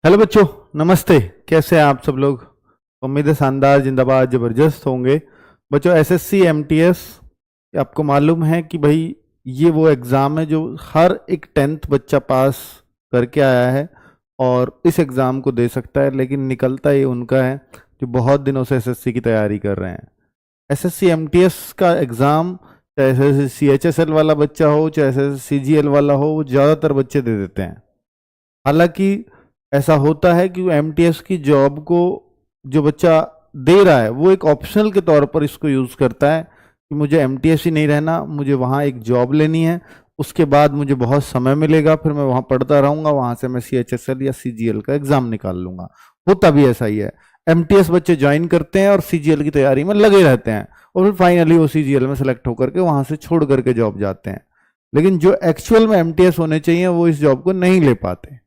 Hello बच्चों, नमस्ते। कैसे हैं आप सब लोग? उम्मीद है शानदार, जिंदाबाद, जबरदस्त होंगे। बच्चों, एसएससी एमटीएस आपको मालूम है कि भाई ये वो एग्ज़ाम है जो हर एक 10th बच्चा पास करके आया है और इस एग्ज़ाम को दे सकता है, लेकिन निकलता ये उनका है जो बहुत दिनों से एसएससी की तैयारी कर रहे हैं। एसएससी एमटीएस का एग्ज़ाम, चाहे एसएससी सीएचएसएल वाला बच्चा हो, चाहे एसएससी सीजीएल वाला हो, वो ज़्यादातर बच्चे दे देते हैं। हालांकि ऐसा होता है कि एमटीएस की जॉब को जो बच्चा दे रहा है वो एक ऑप्शनल के तौर पर इसको यूज़ करता है कि मुझे एमटीएस ही नहीं रहना, मुझे वहाँ एक जॉब लेनी है, उसके बाद मुझे बहुत समय मिलेगा, फिर मैं वहाँ पढ़ता रहूँगा, वहाँ से मैं सीएचएसएल या सीजीएल का एग्ज़ाम निकाल लूँगा। होता भी ऐसा ही है। एमटीएस बच्चे ज्वाइन करते हैं और सीजीएल की तैयारी में लगे रहते हैं और फिर फाइनली वो सीजीएल में सेलेक्ट होकर के वहाँ से छोड़ करके जॉब जाते हैं, लेकिन जो एक्चुअल में एमटीएस होने चाहिए वो इस जॉब को नहीं ले पाते।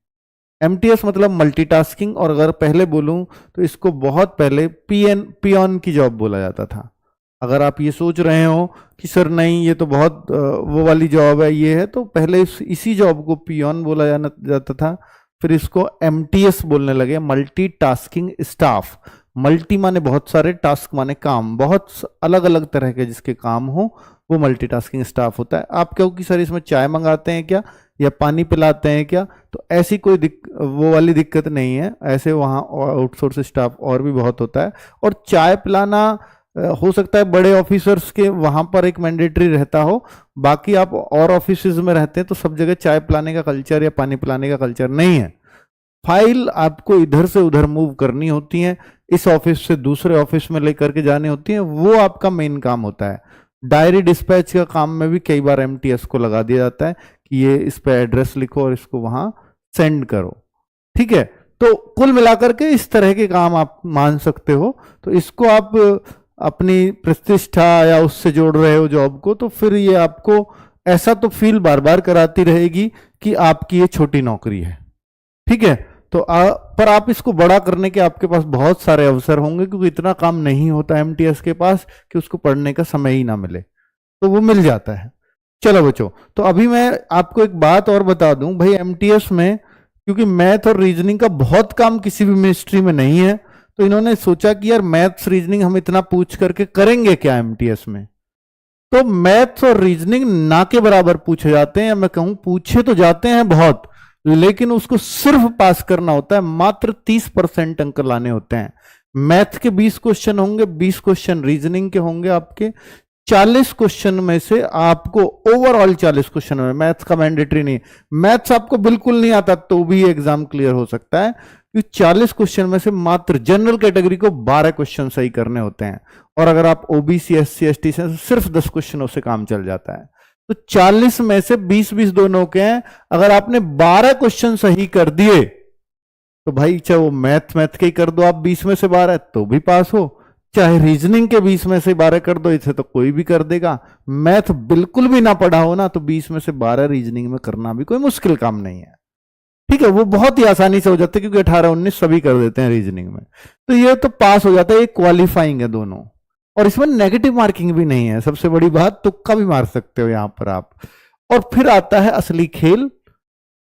एमटीएस मतलब मल्टीटास्किंग, और अगर पहले बोलूं तो इसको बहुत पहले पियन की जॉब बोला जाता था। अगर आप ये सोच रहे हो कि सर नहीं ये तो बहुत वो वाली जॉब है, ये है, तो पहले इसी जॉब को पियन बोला जाता था, फिर इसको एमटीएस बोलने लगे, मल्टीटास्किंग स्टाफ। मल्टी माने बहुत सारे, टास्क माने काम, बहुत अलग अलग तरह के जिसके काम हो वो मल्टीटास्किंग स्टाफ होता है। आप कहो कि सर इसमें चाय मंगाते हैं क्या या पानी पिलाते हैं क्या, तो ऐसी कोई वो वाली दिक्कत नहीं है। ऐसे वहाँ आउटसोर्स स्टाफ और भी बहुत होता है, और चाय पिलाना हो सकता है बड़े ऑफिसर्स के वहाँ पर एक मैंडेटरी रहता हो, बाकी आप और ऑफिसेज में रहते हैं तो सब जगह चाय पिलाने का कल्चर या पानी पिलाने का कल्चर नहीं है। फाइल आपको इधर से उधर मूव करनी होती है, इस ऑफिस से दूसरे ऑफिस में लेकर के जानी होती है, वो आपका मेन काम होता है। डायरी डिस्पैच का काम में भी कई बार एमटीएस को लगा दिया जाता है कि ये इस पे एड्रेस लिखो और इसको वहां सेंड करो, ठीक है। तो कुल मिलाकर के इस तरह के काम आप मान सकते हो। तो इसको आप अपनी प्रतिष्ठा या उससे जोड़ रहे हो जॉब को, तो फिर ये आपको ऐसा तो फील बार बार कराती रहेगी कि आपकी ये छोटी नौकरी है, ठीक है। तो पर आप इसको बड़ा करने के आपके पास बहुत सारे अवसर होंगे, क्योंकि इतना काम नहीं होता एमटीएस के पास कि उसको पढ़ने का समय ही ना मिले, तो वो मिल जाता है। चलो बच्चों, तो अभी मैं आपको एक बात और बता दूं भाई, एमटीएस में क्योंकि मैथ और रीजनिंग का बहुत काम किसी भी मिनिस्ट्री में नहीं है, तो इन्होंने सोचा कि यार मैथ्स रीजनिंग हम इतना पूछ करके करेंगे क्या एमटीएस में। तो मैथ्स और रीजनिंग ना के बराबर पूछे जाते हैं, या मैं कहूं पूछे तो जाते हैं बहुत, लेकिन उसको सिर्फ पास करना होता है। मात्र 30% अंक लाने होते हैं। मैथ के 20 क्वेश्चन होंगे, 20 क्वेश्चन रीजनिंग के होंगे आपके। 40 क्वेश्चन में से आपको ओवरऑल 40 क्वेश्चन में, मैथ्स का मैंडेटरी नहीं, मैथ्स आपको बिल्कुल नहीं आता तो भी एग्जाम क्लियर हो सकता है, क्योंकि 40 क्वेश्चन में से मात्र जनरल कैटेगरी को 12 क्वेश्चन सही करने होते हैं, और अगर आप ओबीसी एससी एसटी से सिर्फ 10 क्वेश्चनों से काम चल जाता है। तो 40 में से 20-20 दोनों के हैं, अगर आपने 12 क्वेश्चन सही कर दिए तो भाई चाहे वो मैथ के ही कर दो आप 20 में से 12 तो भी पास हो, चाहे रीजनिंग के 20 में से 12 कर दो, इसे तो कोई भी कर देगा। मैथ बिल्कुल भी ना पढ़ा हो ना, तो 20 में से 12 रीजनिंग में करना भी कोई मुश्किल काम नहीं है, ठीक है। वो बहुत ही आसानी से हो जाता है, क्योंकि 18-19 सभी कर देते हैं रीजनिंग में, तो ये तो पास हो जाता है। ये क्वालिफाइंग है दोनों, और इसमें नेगेटिव मार्किंग भी नहीं है। सबसे बड़ी बात, तुक्का भी मार सकते हो यहां पर आप। और फिर आता है असली खेल,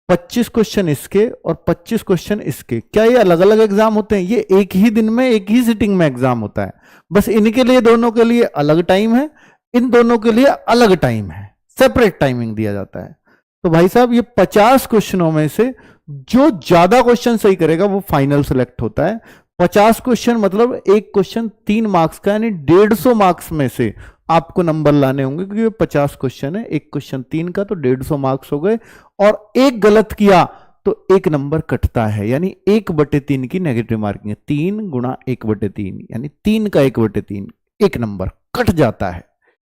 25 क्वेश्चन इसके और 25 क्वेश्चन इसके। क्या ये अलग अलग एग्जाम होते हैं? ये एक ही दिन में, एक ही सिटिंग में एग्जाम होता है, बस इनके लिए दोनों के लिए अलग टाइम है, इन दोनों के लिए अलग टाइम है, सेपरेट टाइमिंग दिया जाता है। तो भाई साहब, ये 50 क्वेश्चनों में से जो ज्यादा क्वेश्चन सही करेगा वो फाइनल सेलेक्ट होता है। 50 क्वेश्चन मतलब एक क्वेश्चन 3 मार्क्स का, यानी 150 मार्क्स में से आपको नंबर लाने होंगे, क्योंकि 50 क्वेश्चन है, एक क्वेश्चन 3 का तो 150 मार्क्स हो गए, और एक गलत किया तो एक नंबर कटता है, यानी 1/3 की नेगेटिव मार्किंग है। 3 गुणा 1/3 यानी 3 का 1/3, एक नंबर कट जाता है।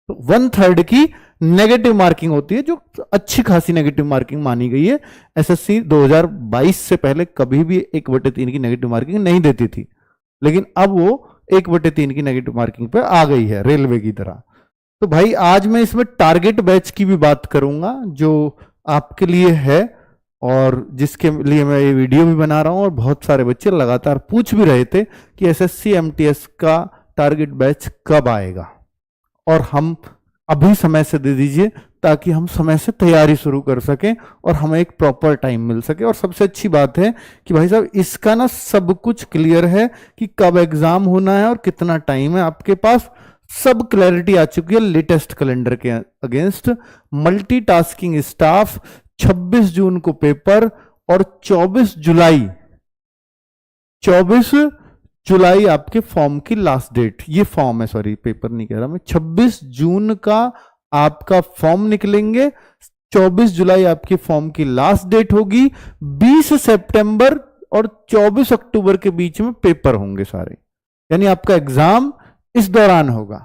तो 1/3 की नेगेटिव मार्किंग होती है, जो अच्छी खासी नेगेटिव मार्किंग मानी गई है। एसएससी 2022 से पहले कभी भी 1/3 की नेगेटिव मार्किंग नहीं देती थी, लेकिन अब वो 1/3 की नेगेटिव मार्किंग पे आ गई है, रेलवे की तरह। तो भाई आज मैं इसमें टारगेट बैच की भी बात करूंगा, जो आपके लिए है और जिसके लिए मैं ये वीडियो भी बना रहा हूं, और बहुत सारे बच्चे लगातार पूछ भी रहे थे कि एसएससी एमटीएस का टारगेट बैच कब आएगा, और हम अभी समय से दे दीजिए ताकि हम समय से तैयारी शुरू कर सकें और हमें एक प्रॉपर टाइम मिल सके। और सबसे अच्छी बात है कि भाई साहब इसका ना सब कुछ क्लियर है कि कब एग्जाम होना है और कितना टाइम है आपके पास, सब क्लैरिटी आ चुकी है लेटेस्ट कैलेंडर के अगेंस्ट। मल्टीटास्किंग स्टाफ, 26 जून को पेपर और 24 जुलाई आपके फॉर्म की लास्ट डेट। ये फॉर्म है, सॉरी पेपर नहीं कह रहा मैं, 26 जून का आपका फॉर्म निकलेंगे, 24 जुलाई आपके फॉर्म की लास्ट डेट होगी, 20 सितंबर और 24 अक्टूबर के बीच में पेपर होंगे सारे, यानी आपका एग्जाम इस दौरान होगा।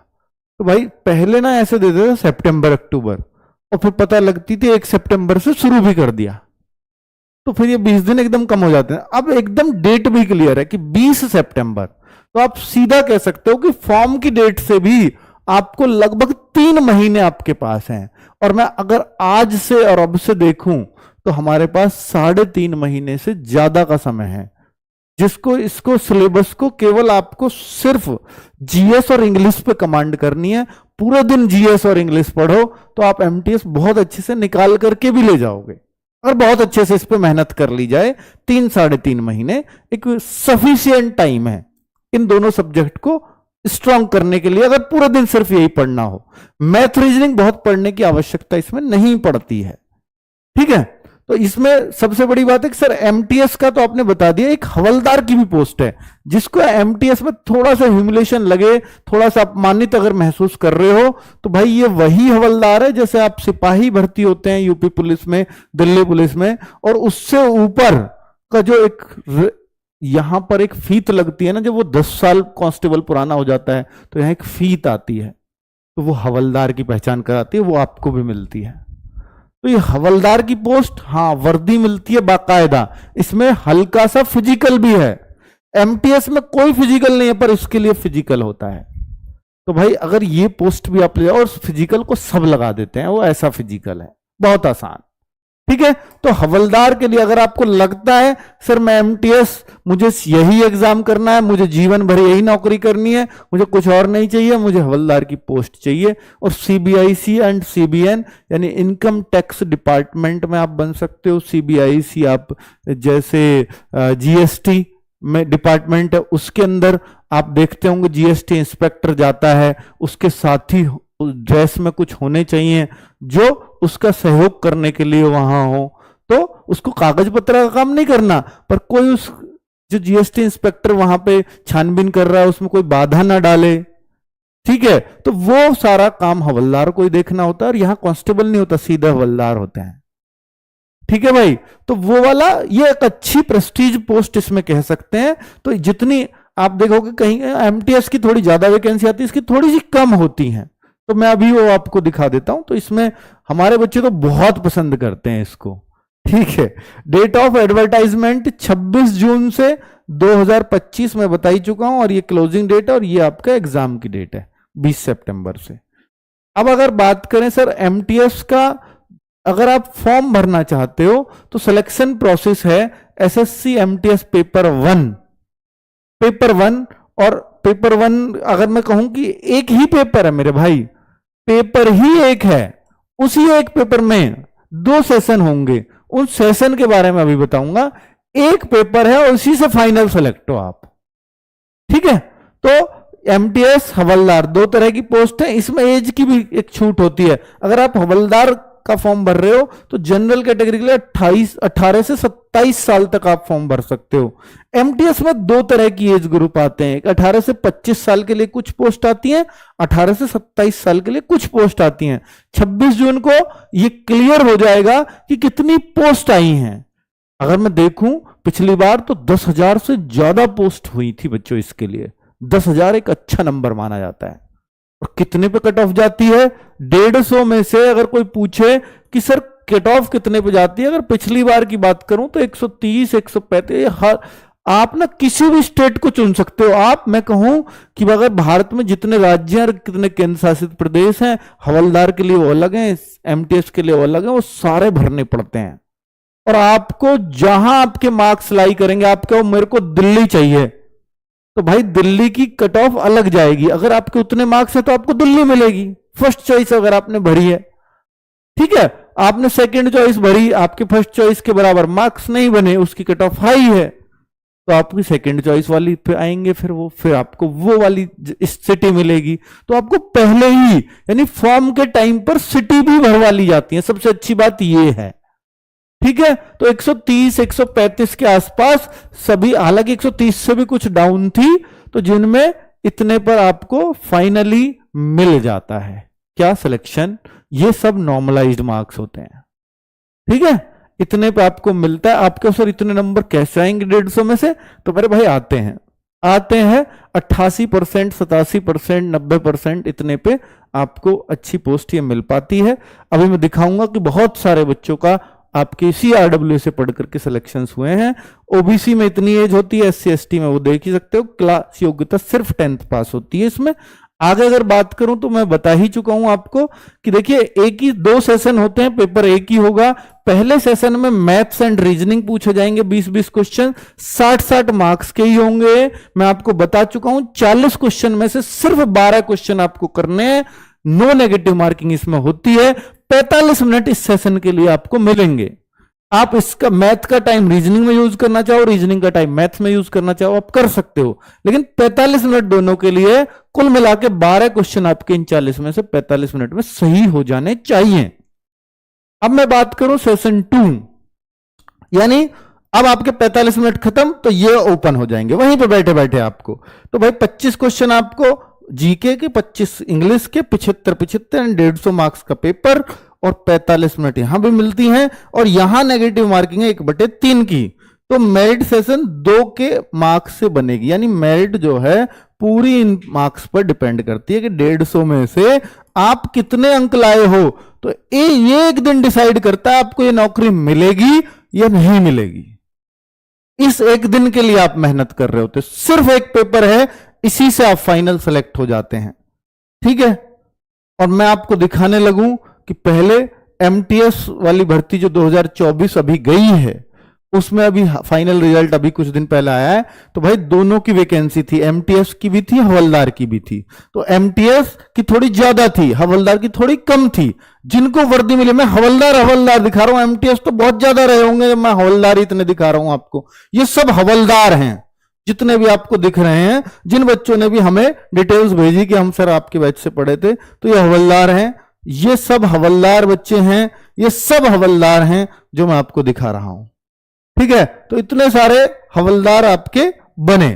तो भाई पहले ना ऐसे दे देते सितंबर अक्टूबर, और फिर पता लगती थी 1 सितंबर से शुरू भी कर दिया, तो फिर ये 20 दिन एकदम कम हो जाते हैं। अब एकदम डेट भी क्लियर है कि 20 सितंबर, तो आप सीधा कह सकते हो कि फॉर्म की डेट से भी आपको लगभग 3 महीने आपके पास हैं। और मैं अगर आज से और अब से देखूं तो हमारे पास 3.5 महीने से ज्यादा का समय है, जिसको इसको सिलेबस को केवल आपको सिर्फ जीएस और इंग्लिश पे कमांड करनी है। पूरे दिन जीएस और इंग्लिश पढ़ो तो आप एमटीएस बहुत अच्छे से निकाल करके भी ले जाओगे, अगर बहुत अच्छे से इस पे मेहनत कर ली जाए। 3-3.5 महीने एक सफिशिएंट टाइम है इन दोनों सब्जेक्ट को स्ट्रांग करने के लिए, अगर पूरा दिन सिर्फ यही पढ़ना हो। मैथ रीजनिंग बहुत पढ़ने की आवश्यकता इसमें नहीं पड़ती है, ठीक है। तो इसमें सबसे बड़ी बात है कि सर एमटीएस का तो आपने बता दिया, एक हवलदार की भी पोस्ट है, जिसको एमटीएस में थोड़ा सा ह्यूमिलेशन लगे, थोड़ा सा अपमानित अगर महसूस कर रहे हो, तो भाई ये वही हवलदार है जैसे आप सिपाही भर्ती होते हैं यूपी पुलिस में, दिल्ली पुलिस में, और उससे ऊपर का जो एक यहां पर एक फीत लगती है ना, जब वो 10 साल कांस्टेबल पुराना हो जाता है तो यहां एक फीत आती है, तो वो हवलदार की पहचान कराती है, वो आपको भी मिलती है। तो ये हवलदार की पोस्ट, हाँ वर्दी मिलती है बाकायदा, इसमें हल्का सा फिजिकल भी है। एमटीएस में कोई फिजिकल नहीं है, पर इसके लिए फिजिकल होता है। तो भाई अगर ये पोस्ट भी आप ले, और फिजिकल को सब लगा देते हैं, वो ऐसा फिजिकल है, बहुत आसान, ठीक है। तो हवलदार के लिए अगर आपको लगता है सर मैं एमटीएस, मुझे यही एग्जाम करना है, मुझे जीवन भर यही नौकरी करनी है, मुझे कुछ और नहीं चाहिए, मुझे हवलदार की पोस्ट चाहिए, और सीबीआईसी एंड सीबीएन यानी इनकम टैक्स डिपार्टमेंट में आप बन सकते हो। सीबीआईसी आप जैसे जीएसटी में डिपार्टमेंट है, उसके अंदर आप देखते होंगे जीएसटी इंस्पेक्टर जाता है, उसके साथ ही ड्रेस में कुछ होने चाहिए जो उसका सहयोग करने के लिए वहां हो। तो उसको कागज पत्र का काम नहीं करना, पर कोई उस जो जीएसटी इंस्पेक्टर वहां पे छानबीन कर रहा है उसमें कोई बाधा ना डाले, ठीक है। तो वो सारा काम हवलदार को ही देखना होता है, और यहां कांस्टेबल नहीं होता, सीधे हवलदार होते हैं, ठीक है भाई। तो वो वाला ये एक अच्छी प्रेस्टीज पोस्ट इसमें कह सकते हैं। तो जितनी आप देखोगे कहीं एमटीएस की थोड़ी ज्यादा वैकेंसी आती है, इसकी थोड़ी सी कम होती हैं, तो मैं अभी वो आपको दिखा देता हूं। तो इसमें हमारे बच्चे तो बहुत पसंद करते हैं इसको, ठीक है। डेट ऑफ एडवर्टाइजमेंट 26 जून से 2025 में बता ही चुका हूं, और ये क्लोजिंग डेट है, और ये आपका एग्जाम की डेट है 20 सितंबर से। अब अगर बात करें सर एमटीएस का, अगर आप फॉर्म भरना चाहते हो तो सिलेक्शन प्रोसेस है एसएससी एमटीएस पेपर 1 और पेपर 1 अगर मैं कहूं कि एक ही पेपर है मेरे भाई, पेपर ही एक है, उसी एक पेपर में 2 सेशन होंगे, उन सेशन के बारे में अभी बताऊंगा। एक पेपर है और उसी से फाइनल सेलेक्ट हो आप, ठीक है। तो एमटीएस हवलदार 2 तरह की पोस्ट है, इसमें एज की भी एक छूट होती है। अगर आप हवलदार का फॉर्म भर रहे हो तो जनरल कैटेगरी के लिए 18 से 27 साल तक आप फॉर्म भर सकते हो। एमटीएस में 2 तरह की एज ग्रुप आते हैं, 18 से 25 साल के लिए कुछ पोस्ट आती हैं, 18 से 27 साल के लिए कुछ पोस्ट आती हैं। 26 जून को ये क्लियर हो जाएगा कि कितनी पोस्ट आई हैं। अगर मैं देखूं पिछली बार तो 10,000 से ज्यादा पोस्ट हुई थी बच्चों, इसके लिए 10,000 एक अच्छा नंबर माना जाता है। और कितने पे कट ऑफ जाती है? 150 में से अगर कोई पूछे कि सर कट ऑफ कितने पे जाती है, अगर पिछली बार की बात करूं तो 130, 135, हर आप ना किसी भी स्टेट को चुन सकते हो। आप मैं कहूं कि अगर भारत में जितने राज्य हैं, कितने केंद्र शासित प्रदेश हैं, हवलदार के लिए वो अलग हैं, एमटीएस के लिए वो अलग हैं, वो सारे भरने पड़ते हैं। और आपको जहां आपके मार्क्स लाई करेंगे, आपको मेरे को दिल्ली चाहिए तो भाई दिल्ली की कट ऑफ अलग जाएगी। अगर आपके उतने मार्क्स है तो आपको दिल्ली मिलेगी, फर्स्ट चॉइस अगर आपने भरी है। ठीक है, आपने सेकंड चॉइस भरी, आपके फर्स्ट चॉइस के बराबर मार्क्स नहीं बने, उसकी कट ऑफ हाई है, तो आपकी सेकंड चॉइस वाली पे आएंगे, फिर आपको वो वाली सिटी मिलेगी। तो आपको पहले ही यानी फॉर्म के टाइम पर सिटी भी भरवा ली जाती है, सबसे अच्छी बात ये है। ठीक है, तो 130 135 के आसपास सभी, हालांकि 130 से भी कुछ डाउन थी, तो जिनमें इतने पर आपको फाइनली मिल जाता है क्या, सिलेक्शन। ये सब नॉर्मलाइज्ड मार्क्स होते हैं। ठीक है, इतने पे आपको मिलता है। आपके सर इतने नंबर कैसे आएंगे 150 में से, तो मेरे भाई आते हैं 88%, 87%, 90%, इतने पे आपको अच्छी पोस्ट ये मिल पाती है। अभी मैं दिखाऊंगा कि बहुत सारे बच्चों का आपके CRW से पढ़ करके सिलेक्शंस हुए हैं। ओबीसी में इतनी एज होती है, SC ST में वो देख ही सकते हो, क्लास योग्यता सिर्फ 10th पास होती है इसमें। आगे अगर बात करूं तो मैं बता ही चुका हूं आपको कि देखिए एक ही 2 सेशन होते हैं, पेपर एक ही होगा। पहले सेशन में मैथ्स एंड रीजनिंग पूछे जाएंगे 20-20 क्वेश्चन, 60-60 मार्क्स के ही होंगे। मैं आपको बता चुका हूं 40 क्वेश्चन में से सिर्फ 12 क्वेश्चन आपको करने हैं, नो नेगेटिव मार्किंग इसमें होती है। 45 मिनट इस सेशन के लिए आपको मिलेंगे। आप इसका मैथ का टाइम रीजनिंग में यूज करना चाहो, रीजनिंग का टाइम मैथ्स में यूज करना चाहो, आप कर सकते हो, लेकिन 45 मिनट दोनों के लिए, कुल मिला के 12 क्वेश्चन आपके इन 40 में से 45 मिनट में सही हो जाने चाहिए। अब मैं बात करूं सेशन 2, यानी अब आपके 45 मिनट खत्म, तो ये ओपन हो जाएंगे वहीं पे बैठे बैठे आपको। तो भाई 25 क्वेश्चन आपको जीके के, 25 इंग्लिश के, 75 एंड 150 मार्क्स का पेपर, और 45 मिनट यहां भी मिलती हैं। और यहां नेगेटिव मार्किंग है 1/3 की। तो मेरिट सेशन 2 के मार्क्स से बनेगी, यानी मेरिट जो है पूरी इन मार्क्स पर डिपेंड करती है कि 150 में से आप कितने अंक लाए हो। तो ये एक दिन डिसाइड करता है आपको ये नौकरी मिलेगी या नहीं मिलेगी। इस एक दिन के लिए आप मेहनत कर रहे होते, सिर्फ एक पेपर है, इसी से आप फाइनल सेलेक्ट हो जाते हैं। ठीक है, और मैं आपको दिखाने लगूं कि पहले MTS वाली भर्ती जो 2024 अभी गई है, उसमें अभी फाइनल रिजल्ट अभी कुछ दिन पहले आया है। तो भाई दोनों की वैकेंसी थी, MTS की भी थी, हवलदार की भी थी। तो MTS की थोड़ी ज्यादा थी, हवलदार की थोड़ी कम थी। जिनको वर्दी मिली, मैं हवलदार दिखा रहा हूं, MTS तो बहुत ज्यादा रहे होंगे, मैं हवलदार इतने दिखा रहा हूं आपको। ये सब हवलदार हैं जितने भी आपको दिख रहे हैं। जिन बच्चों ने भी हमें डिटेल्स भेजी कि हम सर आपके बैच से पढ़े थे, तो ये हवलदार हैं, ये सब हवलदार बच्चे हैं, ये सब हवलदार हैं जो मैं आपको दिखा रहा हूं। ठीक है, तो इतने सारे हवलदार आपके बने।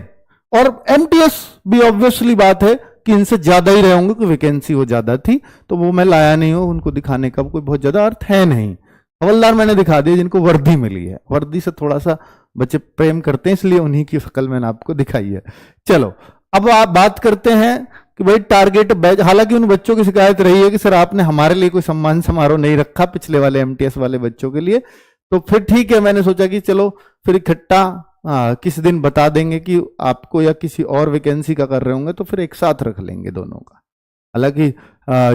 और MTS भी ऑब्वियसली बात है कि इनसे ज्यादा ही रहे होंगे, कि वैकेंसी वो ज्यादा थी, तो वो मैं लाया नहीं हूं, उनको दिखाने का कोई बहुत ज्यादा अर्थ है नहीं। हवलदार मैंने दिखा दिया जिनको वर्दी मिली है, वर्दी से थोड़ा सा बच्चे प्रेम करते हैं, इसलिए उन्हीं की शक्ल मैंने आपको दिखाई है। चलो अब आप बात करते हैं कि भाई टारगेट बैच। हालांकि उन बच्चों की शिकायत रही है कि सर आपने हमारे लिए कोई सम्मान समारोह नहीं रखा पिछले वाले MTS वाले बच्चों के लिए। तो फिर ठीक है, मैंने सोचा कि चलो फिर इकट्ठा किसी दिन बता देंगे कि आपको या किसी और वैकेंसी का कर रहे होंगे, तो फिर एक साथ रख लेंगे दोनों का। हालांकि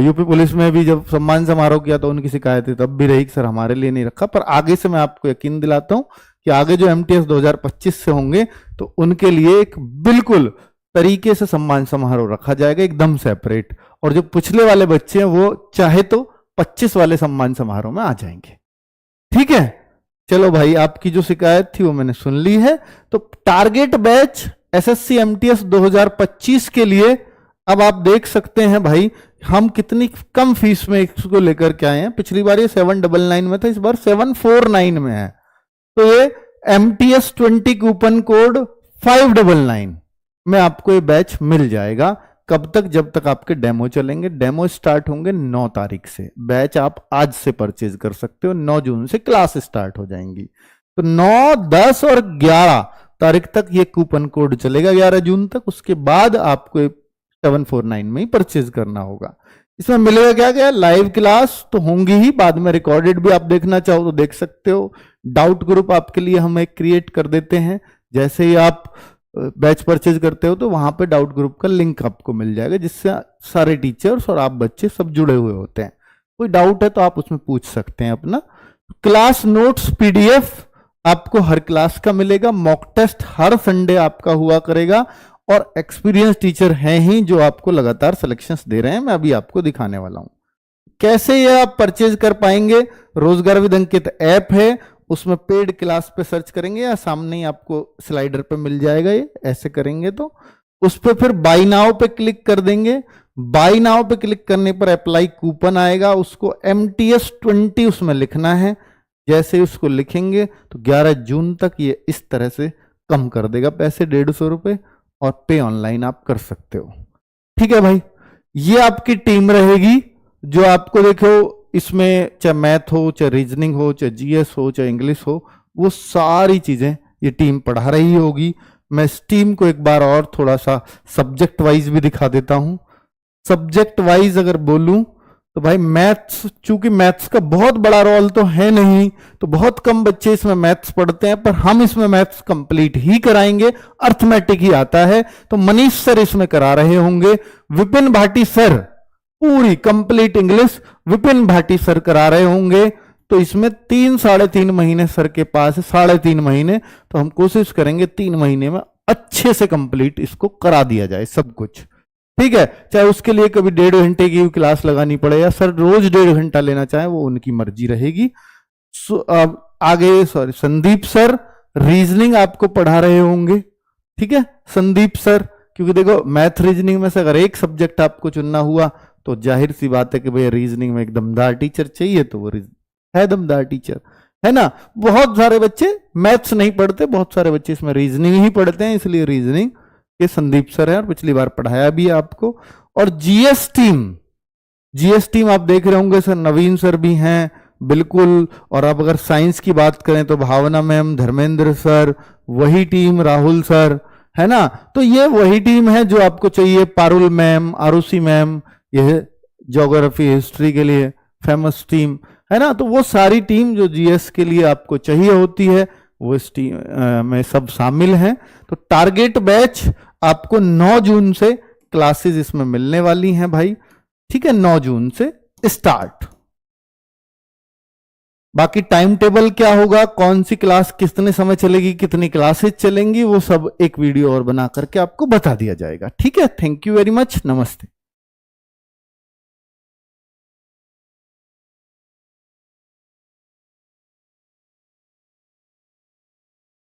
यूपी पुलिस में भी जब सम्मान समारोह किया तो उनकी शिकायत तब भी रही कि सर हमारे लिए नहीं रखा। पर आगे से मैं आपको यकीन दिलाता हूं कि आगे जो MTS 2025 से होंगे, तो उनके लिए एक बिल्कुल तरीके से सम्मान समारोह रखा जाएगा, एकदम सेपरेट। और जो पिछले वाले बच्चे हैं वो चाहे तो 25 वाले सम्मान समारोह में आ जाएंगे। ठीक है, चलो भाई आपकी जो शिकायत थी वो मैंने सुन ली है। तो टारगेट बैच SSC MTS 2025 के लिए अब आप देख सकते हैं भाई हम कितनी कम फीस में इसको लेकर के आए हैं। पिछली बार ये 799 में था, इस बार 749 में है। तो ये MTS 20 कूपन कोड 599 में आपको ये बैच मिल जाएगा। कब तक? जब तक आपके डेमो चलेंगे। डेमो स्टार्ट होंगे 9 तारीख से। बैच आप आज से परचेज कर सकते हो, 9 जून से क्लास स्टार्ट हो जाएंगी। तो 9, 10 और 11 तारीख तक ये कूपन कोड चलेगा, 11 जून तक। उसके बाद आपको 749 में ही परचेज करना होगा। इसमें मिलेगा क्या क्या? लाइव क्लास तो होंगी ही, बाद में रिकॉर्डेड भी आप देखना चाहो तो देख सकते हो। डाउट ग्रुप आपके लिए हम एक क्रिएट कर देते हैं। जैसे ही आप बैच परचेज करते हो तो वहां पे डाउट ग्रुप का लिंक आपको मिल जाएगा, जिससे सारे टीचर्स और आप बच्चे सब जुड़े हुए होते हैं। कोई डाउट है तो आप उसमें पूछ सकते हैं अपना। क्लास नोट्स PDF आपको हर क्लास का मिलेगा। मॉक टेस्ट हर संडे आपका हुआ करेगा, और एक्सपीरियंस टीचर हैं ही जो आपको लगातार सिलेक्शंस दे रहे हैं। मैं अभी आपको दिखाने वाला हूं। कैसे ये आप परचेज कर पाएंगे? रोजगार विद अंकित ऐप है, उसमें पेड क्लास पे सर्च करेंगे या सामने ही आपको स्लाइडर पे मिल जाएगा, ये ऐसे करेंगे तो उस पर फिर बाई नाउ पे क्लिक कर देंगे। बाई नाउ पे क्लिक करने पर अप्लाई कूपन आएगा, उसको MTS20 उसमें लिखना है। जैसे ही उसको लिखेंगे तो 11 जून तक ये इस तरह से कम कर देगा पैसे, 150 रुपए, और पे ऑनलाइन आप कर सकते हो। ठीक है भाई, ये आपकी टीम रहेगी जो आपको देखो इसमें चाहे मैथ हो, चाहे रीजनिंग हो, चाहे GS हो, चाहे इंग्लिश हो, वो सारी चीजें ये टीम पढ़ा रही होगी। मैं इस टीम को एक बार और थोड़ा सा सब्जेक्ट वाइज भी दिखा देता हूं। सब्जेक्ट वाइज अगर बोलूं तो भाई मैथ्स, चूंकि मैथ्स का बहुत बड़ा रोल तो है नहीं, तो बहुत कम बच्चे इसमें मैथ्स पढ़ते हैं, पर हम इसमें मैथ्स कंप्लीट ही कराएंगे, अर्थमेटिक ही आता है तो मनीष सर इसमें करा रहे होंगे। विपिन भाटी सर पूरी complete English Vipin Bhati sir करा रहे होंगे। तो इसमें 3-3.5 महीने सर के पास है, 3.5 महीने, तो हम कोशिश करेंगे 3 महीने में अच्छे से कंप्लीट इसको करा दिया जाए सब कुछ। ठीक है, चाहे उसके लिए कभी 1.5 घंटे की क्लास लगानी पड़े या सर रोज 1.5 घंटा लेना चाहे, वो उनकी मर्जी रहेगी। आगे संदीप सर रीजनिंग आपको पढ़ा रहे होंगे। ठीक है, संदीप सर, क्योंकि देखो मैथ रीजनिंग में से अगर एक सब्जेक्ट आपको चुनना हुआ तो जाहिर सी बात है कि भाई रीजनिंग में एक दमदार टीचर चाहिए, तो वो है दमदार टीचर, है ना। बहुत सारे बच्चे मैथ्स नहीं पढ़ते, बहुत सारे बच्चे इसमें रीजनिंग ही पढ़ते हैं, इसलिए रीजनिंग के संदीप सर है और पिछली बार पढ़ाया भी है आपको। और GS टीम आप देख रहे होंगे सर नवीन सर भी हैं बिल्कुल। और अब अगर साइंस की बात करें तो भावना मैम, धर्मेंद्र सर, वही टीम, राहुल सर, है ना। तो ये वही टीम है जो आपको चाहिए। पारुल मैम, आरुषि मैम, ये ज्योग्राफी हिस्ट्री के लिए फेमस टीम है ना। तो वो सारी टीम जो GS के लिए आपको चाहिए होती है वो इस टीम में सब शामिल हैं। तो टारगेट बैच आपको 9 जून से क्लासेस इसमें मिलने वाली हैं भाई। ठीक है, 9 जून से स्टार्ट। बाकी टाइम टेबल क्या होगा, कौन सी क्लास कितने समय चलेगी, कितनी क्लासेस चलेंगी, वो सब एक वीडियो और बना करके आपको बता दिया जाएगा। ठीक है, थैंक यू वेरी मच, नमस्ते।